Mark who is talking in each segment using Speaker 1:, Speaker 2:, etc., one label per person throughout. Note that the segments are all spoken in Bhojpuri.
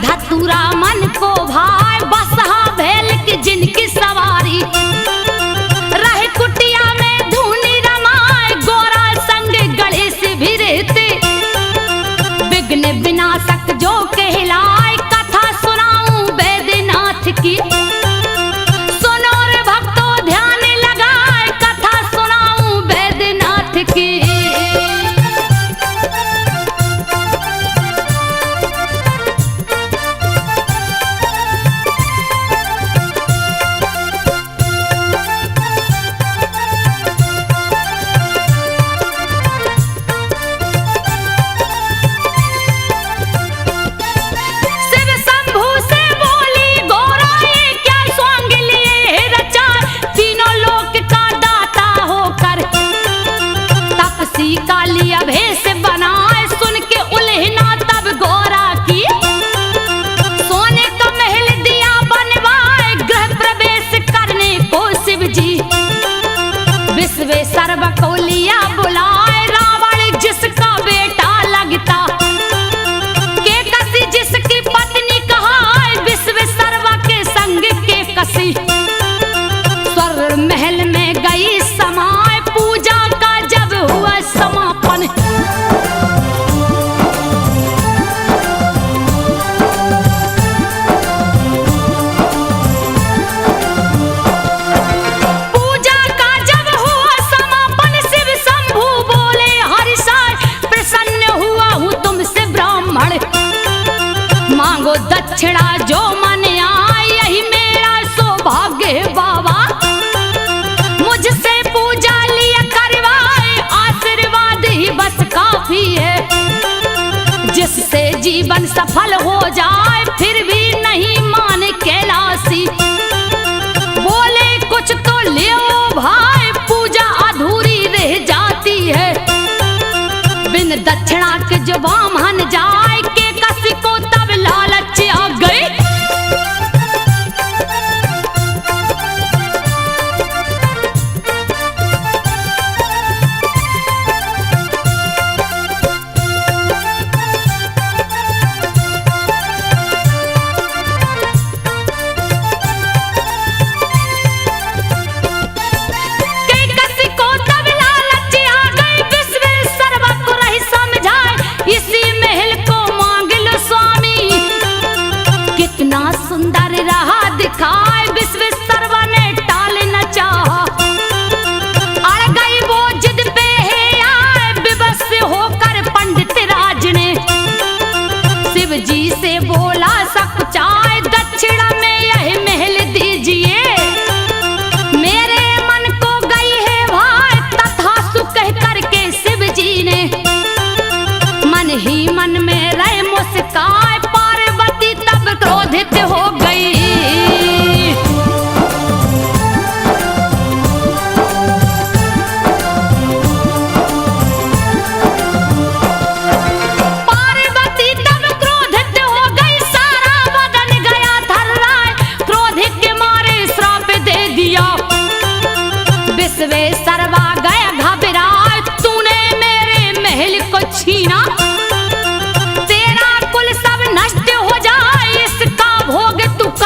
Speaker 1: धतूरा मन को भाई बसहा भेल की जिनकी सवारी रहे कुटिया में धूनी रमाए गोरा संग गणेश भी रहते विघ्न विनाशक जो कहलाए कथा सुनाऊं बैद्यनाथ की सुनो रे भक्तों ध्यान लगाए कथा सुनाऊं बैद्यनाथ की। कालिया भेष बनाए सुन के उल्हना तब गोरा की सोने का महल दिया बनवाए गृह प्रवेश करने को शिव जी विश्वेश्वर को लिया बुलाए रावण जिसका बेटा लगता के कसी जिसकी पत्नी कहाए विश्वेश्वर के संग के कसी स्वर महल में गई समाए पूजा का जब हुआ समापन पूजा का जब हुआ समापन शिव शंभू बोले हरिषाय प्रसन्न हुआ हूँ तुमसे ब्राह्मण मांगो दक्षिणा जो मन आए यही मेरा सौभाग्य है बाबा मुझसे पूजा लिया करवाए आशीर्वाद ही बस काफी है जिससे जीवन सफल हो जाए फिर भी नहीं माने कैलाशी बोले कुछ तो ले भाई पूजा अधूरी रह जाती है बिन दक्षिणा के जो ब्राह्मण जाए के कसी को तब लालच आ गई।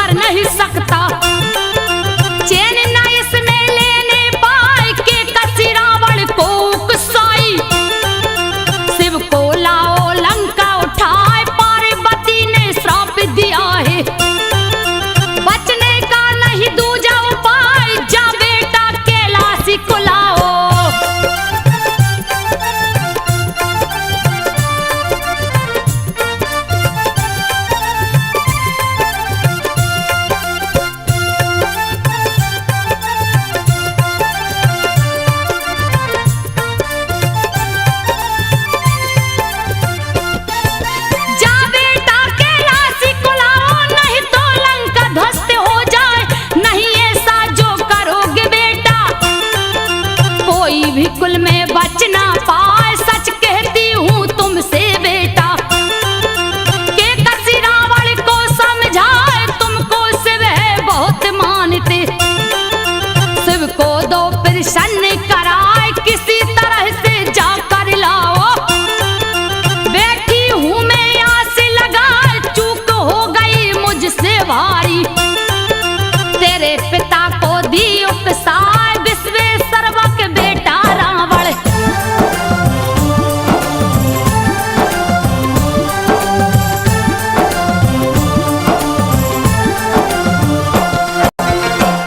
Speaker 1: कर नहीं सकता। चैन न इसमें लेने पाए के कसी रावण को उकसाई। शिव को लाओ लंका उठाए, पार्वती ने श्राप दिया है। बचने का नहीं दूजा उपाय, जा बेटा कैलाशी को लाओ। जा बेटा कैलाशी को लाओ, नहीं तो लंका ध्वस्त हो जाए। नहीं ऐसा जो करोगे बेटा, कोई भी कुल में बच ना पाए। सच कहती हूँ तुमसे बेटा, के कसी रावण को समझाए। तुमको शिव है बहुत मानते, शिव को दो प्रसन्न कराए। किसी तरह से जाकर लाओ, बैठी हूँ मैं आस लगाए। चूक हो गई मुझसे भारी, तेरे पिता को दी उपसाय। विश्वेश्वरवा के बेटा रावण,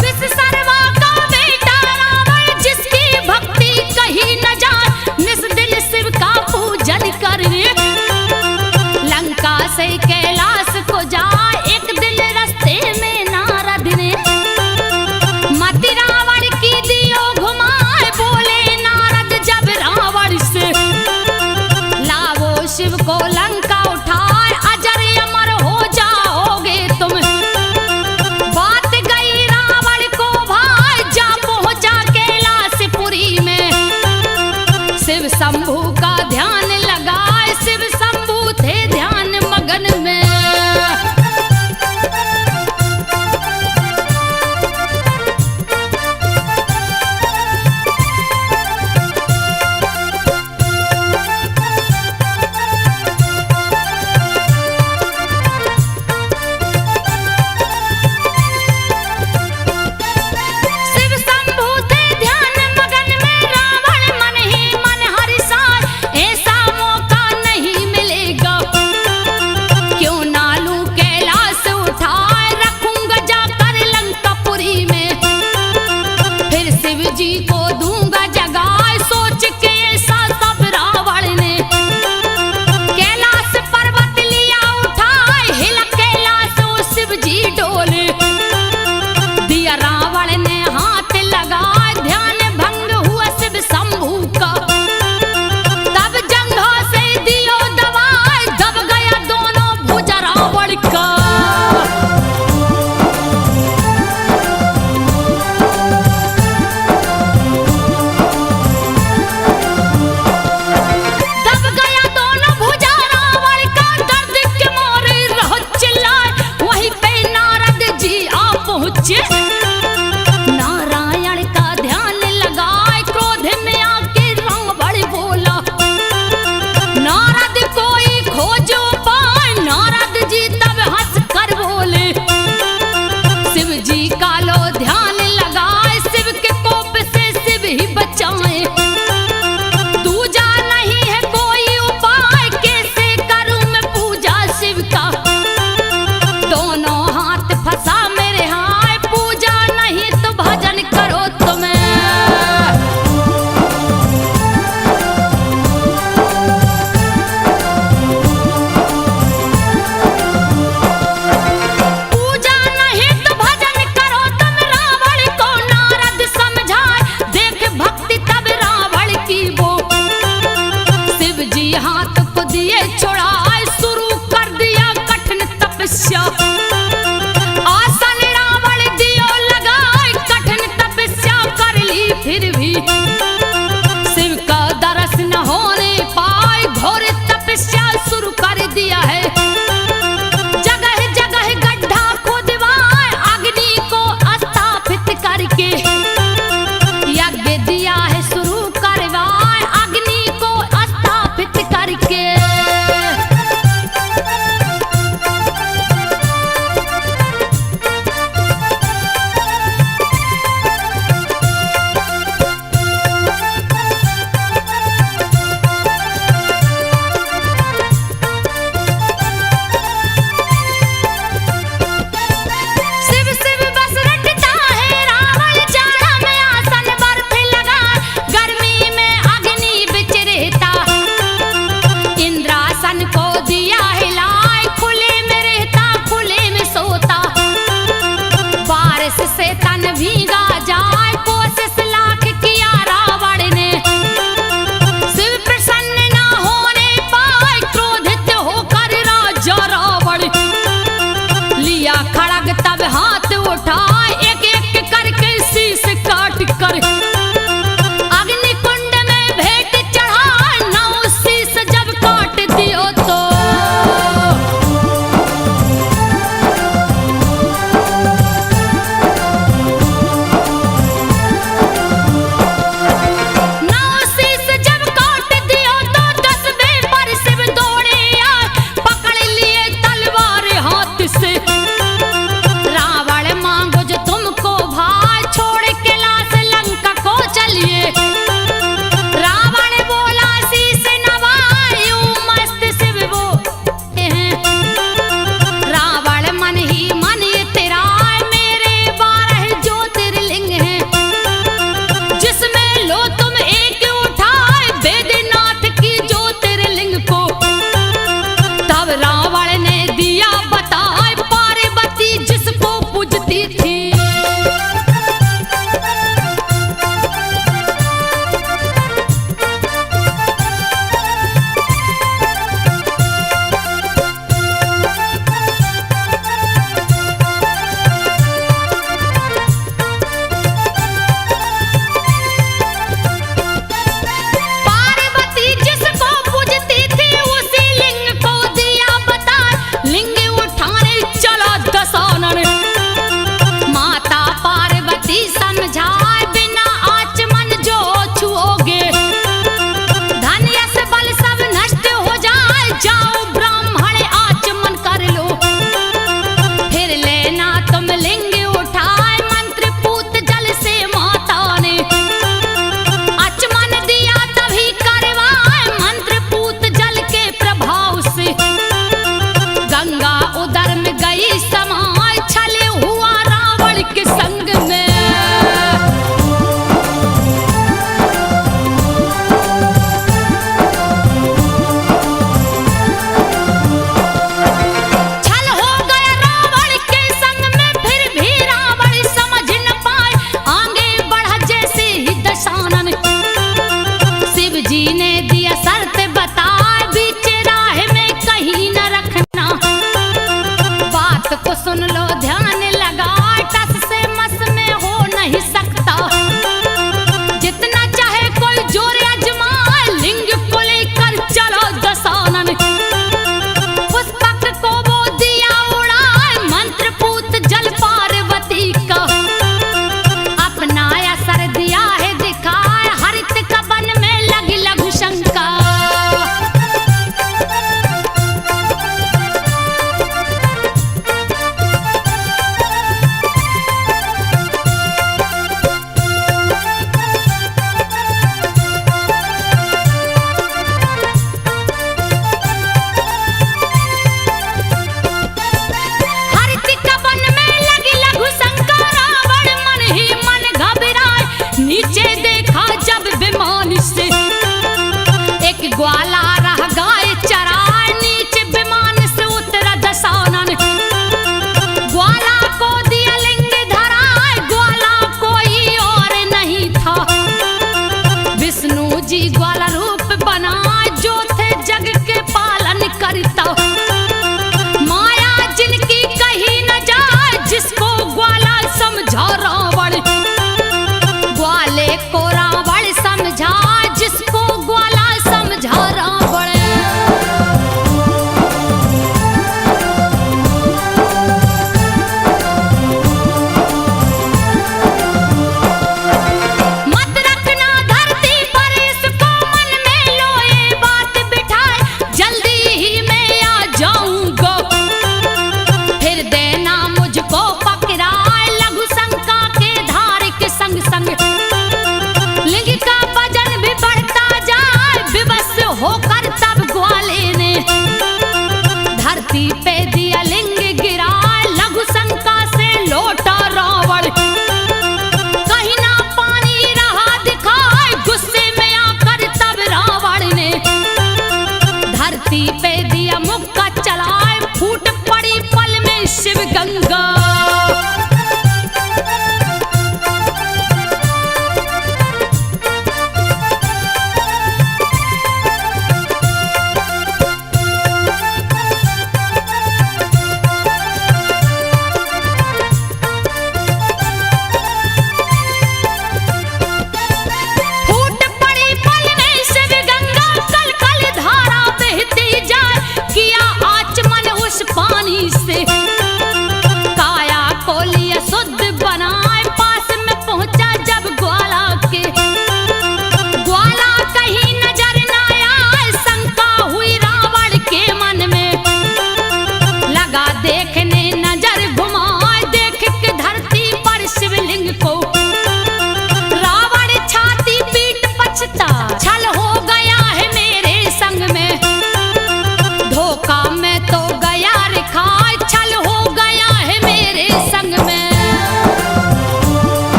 Speaker 1: विश्वेश्वरवा का बेटा रावण, जिसकी भक्ति कहीं न जाए। निस दिल शिव का पूजन कर लंका से कैलाश को जाए। एक दिन रास्ते में नारद ने मति रावण की दियो घुमाए। बोले नारद जब रावण से, लावो शिव को लंका उठाए। अजर अमर हो जाओगे तुम। बात गई रावण को भाई, जा पहुंचा कैलाशपुरी में। शिव शंभू का ध्यान लगाए, शिव शंभू थे ध्यान मगन में। शिव शंभू थे ध्यान मगन में, रावण मन ही मन हर्षाए। ऐसा मौका नहीं मिलेगा, क्यों ना लूं कैलाश उठाए। रखूंगा जाकर लंकापुरी में, फिर शिव जी को दूंगा जगाए। सोच के ऐसा सब रावण ने कैलाश पर्वत लिया उठाए। हिला कैलाश ओ शिव जी डोले, दिया रावण ने हाथ लगाए। ध्यान भंग हुआ शिव शंभू का, तब जंघा से दियो दबाए। दब गया दोनों भुजा रावण का। दब गया दोनों भुजा रावण का, दर्द के मारे रहो चिल्लाए। वहीं पे नारद जी आ पहुंचे, नारायण का ध्यान लगाए। क्रोध में आके रावण बोला, नारद कोई खोजो पाए। नारद जी तब हंस कर बोले, शिव जी का लो ध्यान लगाए। शिव के कोप से शिव ही बचाए। दूजा नहीं है कोई उपाय, कैसे करूं मैं पूजा शिव का। दोनों हाथ फंसा मेरे हाय, पूजा गैस से तन भीगा जाए, कोशिश लाख किया रावण ने, शिव प्रसन्न ना होने पाए, क्रोधित होकर राजा रावण लिया खड़ग तब हाथ उठाए, एक एक करके शीश काट कर अग्निकुंड में भेंट चढ़ाए, नौ शीश जब काट दियो तो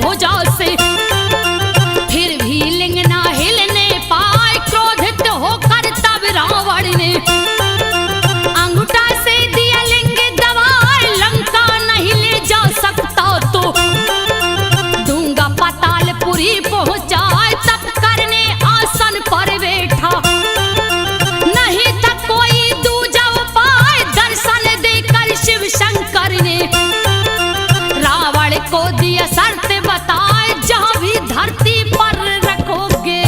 Speaker 1: भुजा से, फिर भी लिंग ना हिलने पाए। क्रोधित होकर तब रावण ने अंगूठा से दिया लिंग दबाए। लंका नहीं ले जा सकता तो दूंगा पातालपुरी पहुंचाए। तब करने आसन पर बैठा, नहीं था कोई दूजा उपाय। दर्शन देकर शिव शंकर ने रावण को दिया शर्त बताए, जहां भी धरती पर रखोगे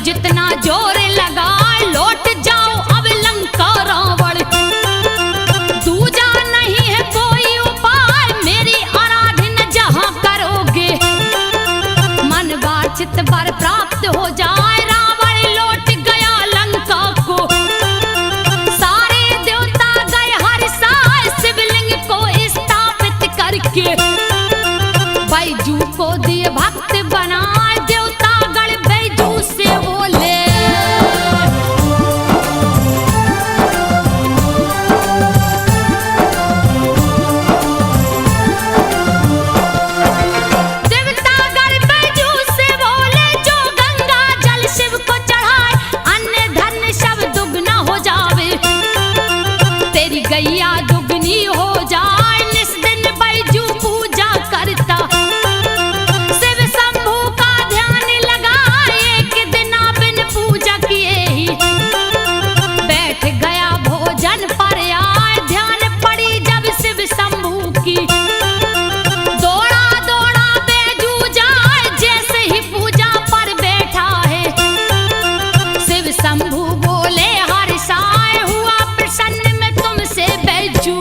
Speaker 1: जितना जोर लगा लौट जाओ अब लंका रावण। दूजा नहीं है कोई उपाय, मेरी आराधना जहां करोगे मन वांछित वर प्राप्त हो जाए। रावण लौट गया लंका को, सारे देवता गए हर्षाए। शिवलिंग को स्थापित करके बैजू को दिए भक्त बनाए। देवता गण बैजू से बोले, देवता गण बैजू से बोले, जो गंगा जल शिव को चढ़ाए अन्य धन सब दुगना हो जावे। तेरी गैया दुगनी हो जाए, निस दिन बैजू पूजा करता। शिव शंभू का ध्यान लगाए, एक दिन बिन पूजा किए ही बैठ गया भोजन पर आए। ध्यान पड़ी जब शिव शंभू की, दौड़ा दौड़ा बैजू जाए। जैसे ही पूजा पर बैठा है शिव शंभू बोले हर्षाए, हुआ प्रसन्न मैं तुमसे बैजू।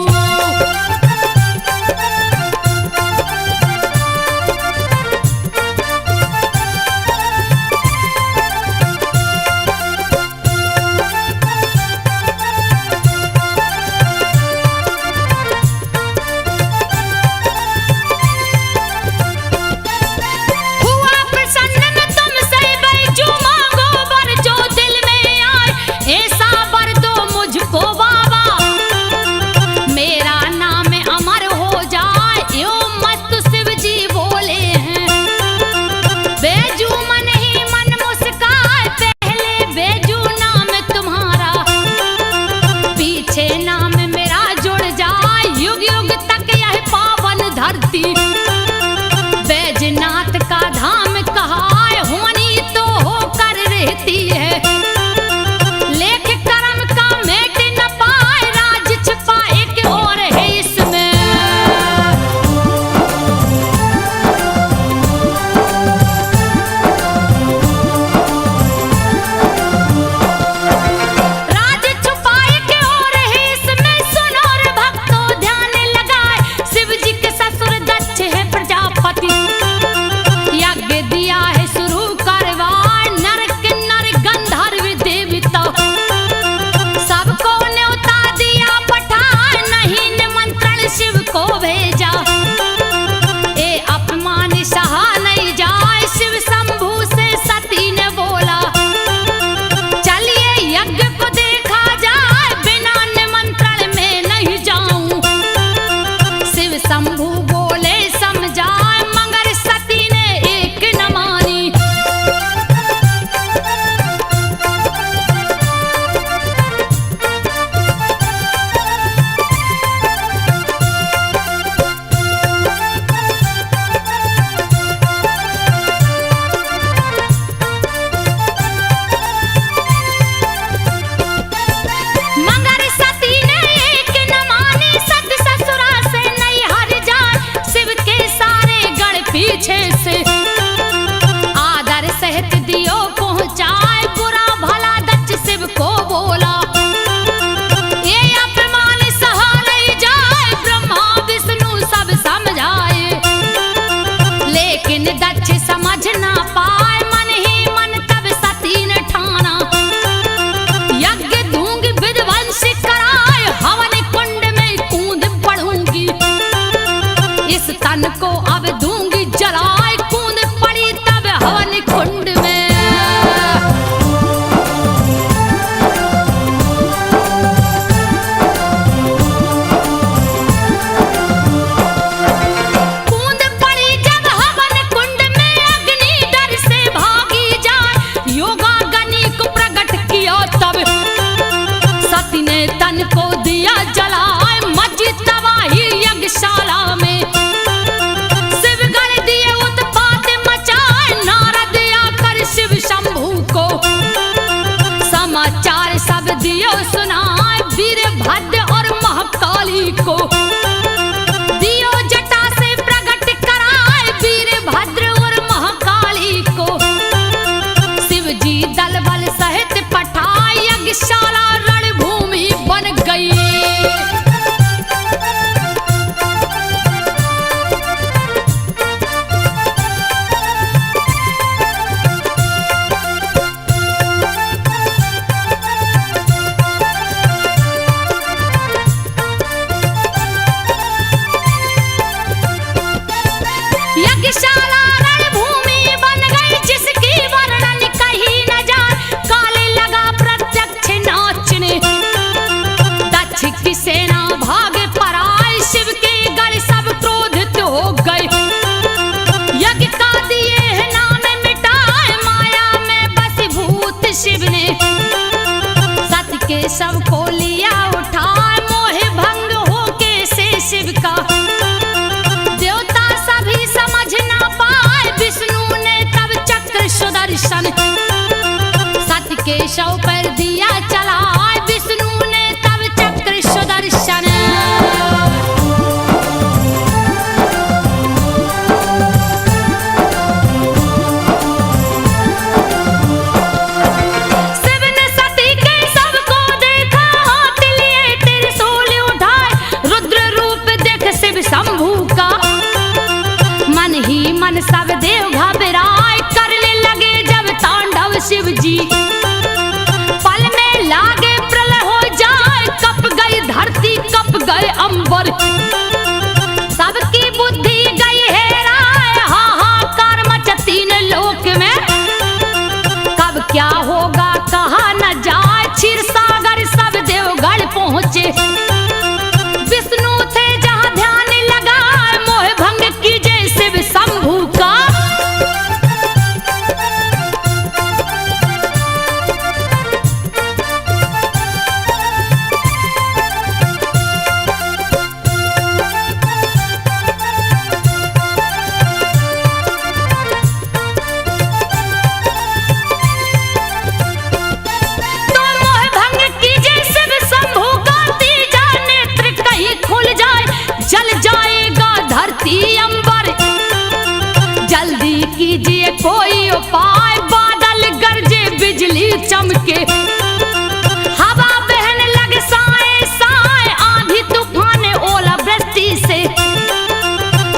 Speaker 1: हुआ प्रसन्न मैं तुमसे बैजू, मांगो वर जो दिल में आए। ऐसा वर दो मुझको बाबा, मेरा नाम अमर हो जाए। यो मत शिव जी बोले हैं। बैजू मन ही मन मुस्काए, पहले बैजू नाम तुम्हारा, पीछे नाम मेरा जुड़ जाए। युग युग तक यह पावन धरती बैजनाथ का धाम कहा है। होनी तो होकर रहती है, लेख कर्म का मेट न पाए। राज छिपा एक और है इसमें, राज छुपा एक और है इसमें। सुनो रे भक्तों ध्यान लगाए, शिव जी के ससुर दक्ष है प्रजापति। यज्ञ दिया है शुरू करवाए, नर किन्नर गंधर्व देवता सबको न्योता दिया पठाए। नहीं निमंत्रण शिव को भेजा, ए अपमान सहा नहीं जाए। शिव शंभू से सती ने बोला, चलिए यज्ञ को देखा जाए। बिना निमंत्रण में नहीं जाऊं। शिव शंभू बोले समझाए, मगर इस तन को अब दूंगी जलाए, कूद पड़ी तब हवन कुंड में। कूद पड़ी जब हवन कुंड में, अग्नि डर से भागी जाए, योगाग्नि को प्रकट किया तब सती ने तन को दिया जलाए, मची तबाही यज्ञशाला में। शिवगण दिए उत्पात मचाए, नारद आकर शिव शंभू को समाचार सब दियो सुनाए, वीरभद्र और महाकाली को दियो जटा से प्रकट कराए, वीरभद्र और महाकाली को शिव जी दल बल सहित पठाए, यज्ञशाला रणभूमि बन गई। यज्ञशाला रणभूमि बन गई, जिसकी वर्णन कही न जाए, काले लगा प्रत्यक्ष नाचने, दक्ष की सेना भागे पराए, शिव के गढ़ सब क्रोधित हो गए, यज्ञ का दिए नाम मिटाए, माया में बसीभूत शिव ने सत्य के शव को लिया उठाए, मोह भंग होके से शिव का देवता सभी समझ ना पाए, विष्णु ने तब चक्र सुदर्शन सत्य के शव पर दिया चलाए, विष्णु ने तब चक्र सुदर्शन। शिव ने सती के शव को देखा, हाथ लिए त्रिशूल उठाए, रुद्र रूप देख शिव शंभू का मन ही मन सब देव घबराए, करने लगे जब तांडव शिव जी, पल में लागे प्रलय हो जाए, कप गई धरती कप गए अंबर, सबकी बुद्धि गई हेराए, हाहाकार मचा तीन लोक में, कब क्या होगा कहा न जाए, क्षीर सागर सब देवगढ़ पहुंचे, विष्णु थे जहां ध्यान लगाए, मोह भंग कीजे शिव शंभू का। तो मोह भंग कीजे शिव शंभू का, तीजा नेत्र कहीं खुल जाए, जल जाएगा धरती अंबर, जल्दी कीजिए कोई उपाय, बादल गरजे बिजली चमके, हवा बहन लगे साए साए, आंधी तूफान ओला वृष्टि से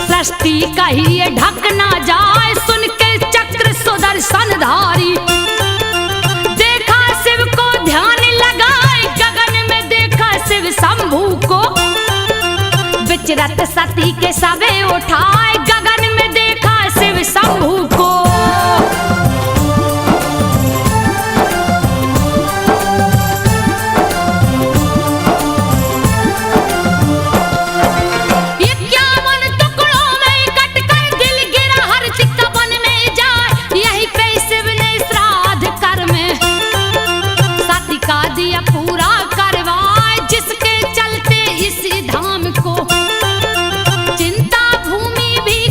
Speaker 1: सृष्टि कहिए ढक ना जाए, सुन के चक्र सुदर्शन धारी, देखा शिव को ध्यान लगाए, गगन में देखा शिव शंभू को, विचरत सती के सबे उठाए, गगन में देखा शिव शंभू को। चिंता भूमि भी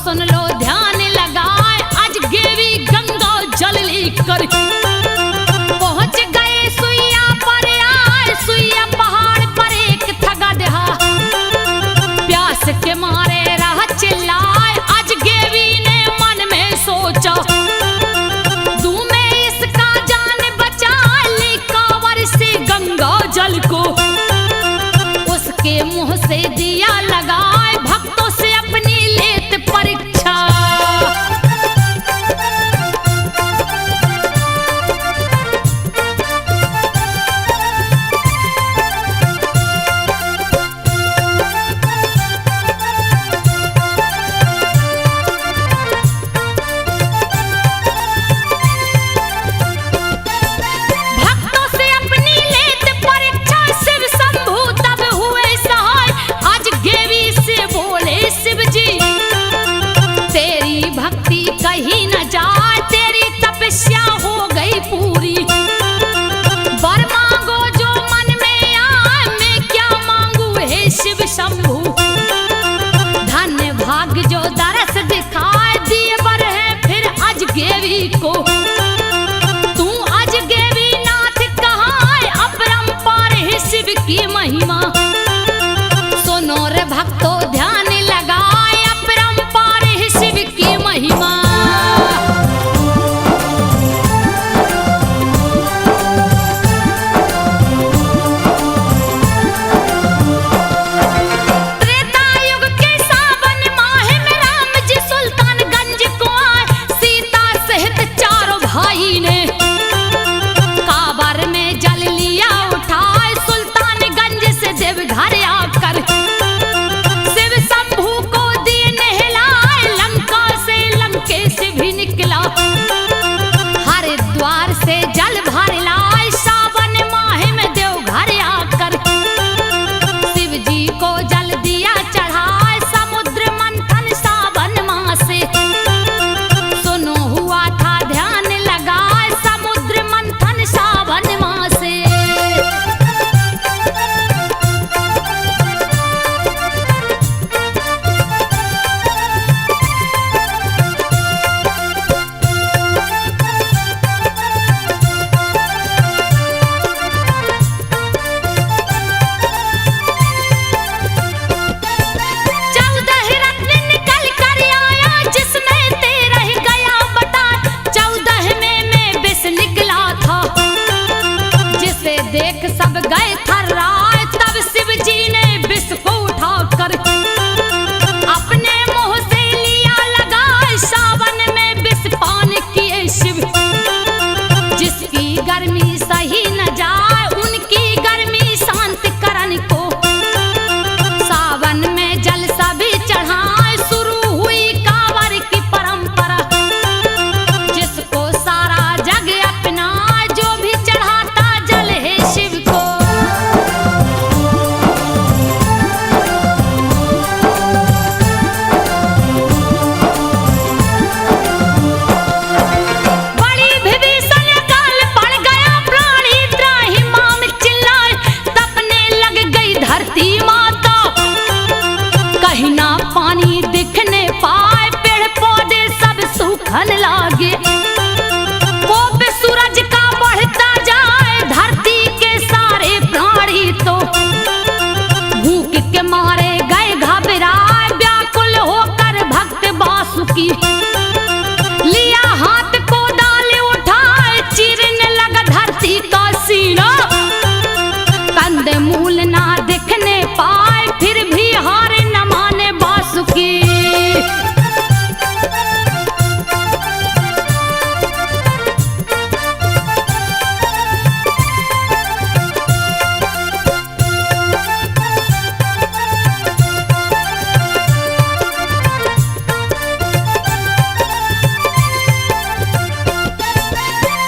Speaker 1: सुन लो ध्यान लगाए, आज गेवी गंगा जल लेकर पहुंच गए सुइया पर आए। सुइया पहाड़ पर एक थगा दहा, प्यास के मारे रहा चिल्लाए। आज गेवी ने मन में सोचा, तू मैं इसका जान बचा ली कांवर से गंगा जल को। उसके मुंह से दिया लगाए, भक्तों से अपनी लेत परीक्षा। भक्तों से अपनी लेत परीक्षा, शिव शंभू तब हुए सहाय। आज गेवी से बोले शिव जी, तेरी भक्ति कहीं न जाए, तेरी तपस्या हो गई पूरी। वर मांगो जो मन में आए, मैं क्या मांगू हे शिव शंभू। धन्य भाग जो दरस दिखाए, दिए वर है फिर आज गेवी को। तू आज गेवी नाथ कहाँ, अपरंपार है शिव की महिमा। सुनो रे भक्तों ध्यान लगाए, अपरंपार है शिव की महिमा। त्रेता युग के सावन माह में राम जी सुल्तानगंज को आए। सीता सहित चारों भाई ने कांवर में जल लिया उठाए। सुल्तानगंज से देवघर आकर शिव शंभू को दिए नहलाए। लंका से लंकेश भी निकला, हरिद्वार से जल भर लाए। सावन माह में देवघर आकर शिव जी को जल दिया चढ़ाए। समुद्र मंथन सावन माह से, सुनो हुआ था ध्यान लगाए। समुद्र मंथन सावन माह से। चौदह रत्न निकल कर आया, जिसमें 13 गया बता। 14 में मैं विष निकला था, जिसे देख सब गए थर्राए। तब शिव जी ने विष को उठाकर अपने मुंह से लिया लगाए। सावन में विष पान किए शिव, जिसकी गर्मी सही न जाए, उनकी गर्मी शांत करन को। सावन में जल सभी चढ़ाए, शुरू हुई कांवर की परंपरा। जिसको सारा जग अपना, जो भी चढ़ाता जल है शिव को। बड़ी विभीषण काल पड़ गया, प्राणी त्राहि माम चिल्लाए। तपने लग गई धरती माता, कहीं ना पानी दिखने पाए। पेड़ पौधे सब सूखन लागे, कोप सूरज का बढ़ता जाए। धरती के सारे प्राणी तो भूख के मारे गए घबराए। व्याकुल होकर भक्त वासुकी लिया हाथ को डाले उठाए। चीरने लगा धरती का सीना, कंद मूल ना दिखने पाए। फिर भी हार न माने वासुकी।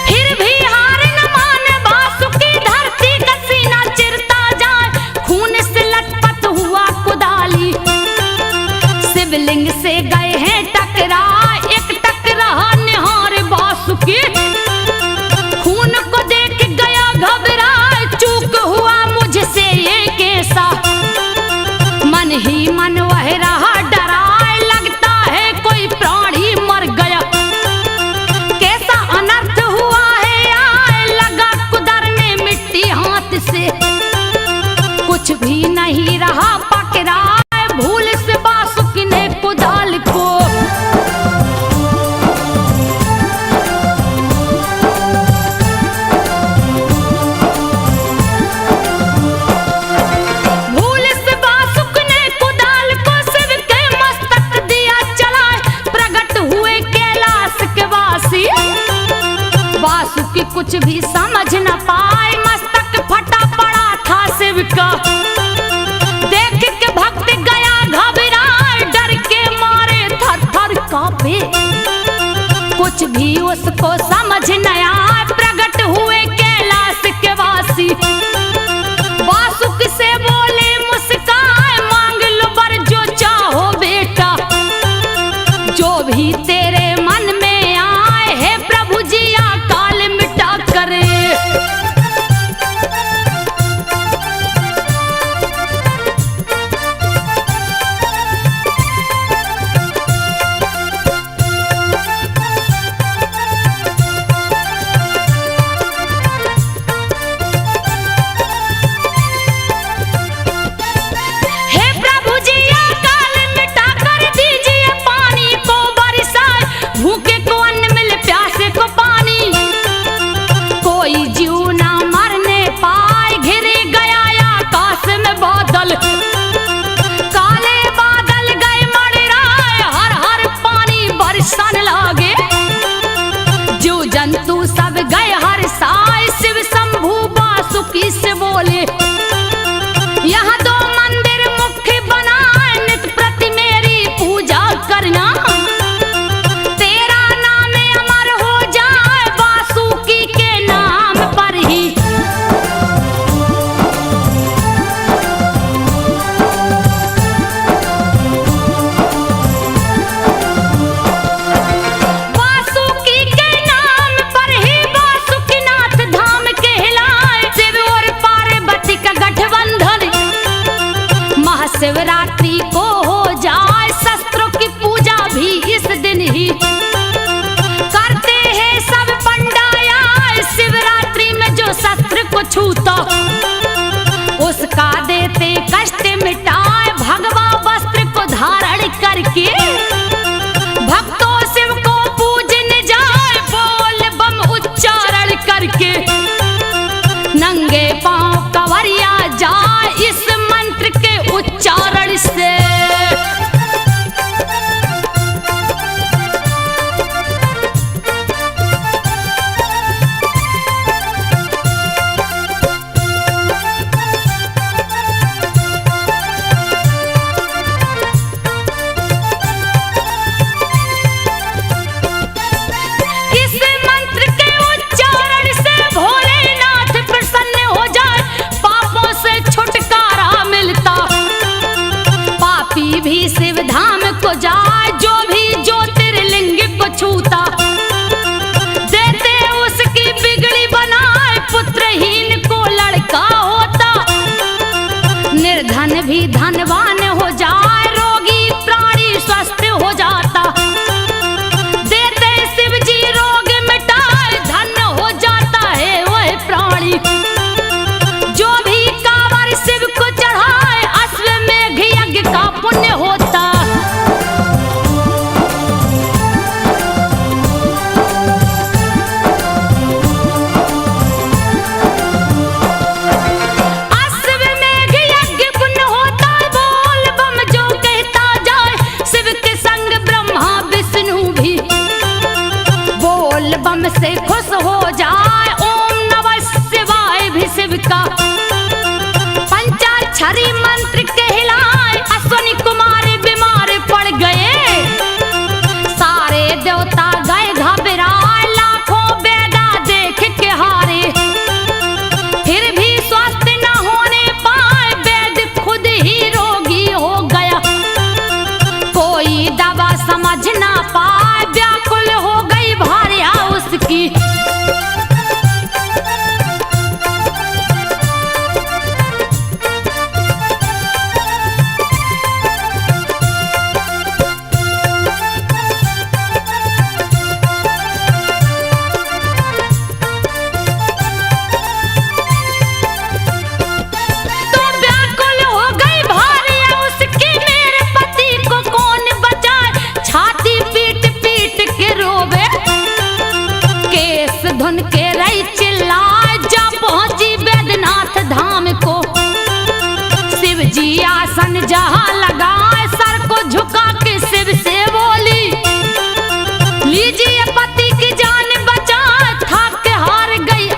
Speaker 1: फिर भी हार न माने वासुकी, धरती का सीना चिरता जाए। खून से लटपट हुआ कुदाली, शिवलिंग से गए हैं टकरा। एक टकरा निहार वासुकी, खून को देख गया घबरा। चूक हुआ मुझसे ये कैसा, मन ही मन वह रहा डरा। लगता है कोई कुछ भी समझ न पाए, मस्तक फटा पड़ा था शिव का। देख के भक्त गया घबराए, डर के मारे थर थर कांपे। कुछ भी उसको समझ न आए, प्रकट हुए कैलाश के वासी। वासुक से बोले मुस्काए, मांग लो वर जो चाहो बेटा, जो भी तेरे मन में आए, हे प्रभु जी अकाल मिटा करे। जंतु सब गए हर साय, शिव शंभु वासुकी से बोले, यहाँ 2 मंदिर मुख्य बनाए, नित प्रति मेरी पूजा करना। तेरा नाम अमर हो जाए, वासुकी के नाम पर ही। शिवरात्रि को हो जाए, शस्त्रों की पूजा भी इस दिन ही करते हैं सब पंडाया। शिवरात्रि में जो शस्त्र को छूता, उसका देते कष्ट मिटाए। भगवा वस्त्र को धारण करके भक्तों शिव को पूजने जाए, बोल बम उच्चारण करके नंगे पांव कंवरिया जाए, इस मंत्र के उच्चारण से। भी शिव धाम को जाए, जो भी ज्योतिर्लिंग को छूता, देते उसकी बिगड़ी बनाए। पुत्रहीन को लड़का होता, निर्धन भी धनवान हो जाए, रोगी प्राणी स्वस्थ हो जाता। देते शिव जी रोग मिटाए, धन हो जाता है वह प्राणी। जो भी कांवर शिव को चढ़ाए, अश्वमेघ यज्ञ का पुण्य होता। अश्वमेघ यज्ञ पुण्य होता, बोल बम जो कहता जाए। शिव के संग ब्रह्मा विष्णु भी बोल बम से खुश हो जाए। ओम नमः शिवाय भी शिव का पंचाक्षरी मंत्र कहलाए। अश्वनी कुमार बीमार पड़ गए, सारे देवता गए घबराए। लाखों वेदा देख के हारे, फिर भी स्वस्थ न होने पाए। वेद खुद ही रोगी हो गया, कोई दवा समझ ना पाए। व्याकुल हो गई भार्या उसकी, धुन के रही चिल्लाए। जा पहुंची बैद्यनाथ धाम को, शिव जी आसन जहां लगाए। सर को झुका के शिव से बोली, लीजिए पति की जान बचा। थक हार गई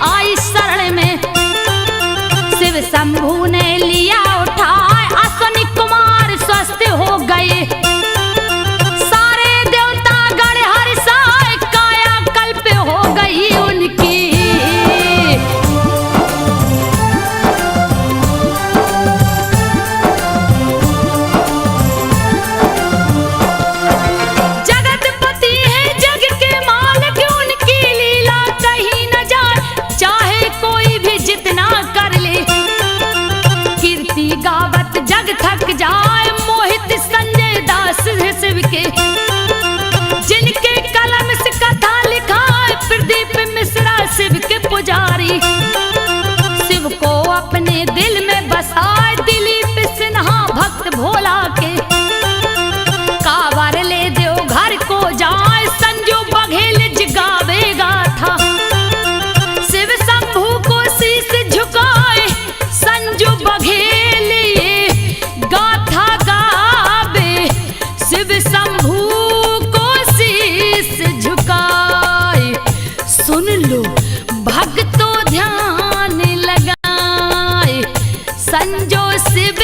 Speaker 1: पुजारी। शिव को अपने दिल में बसाए दिलीप सिन्हा भक्त भोला के। कावर ले दो घर को जाए संजू बघेल जगावेगा था। शिव शंभू को शीश झुकाए संजू बघेल गाथा गावे। शिव शंभू को शीश झुकाए। सुन लो भक्तों ध्यान लगाए संजो शिव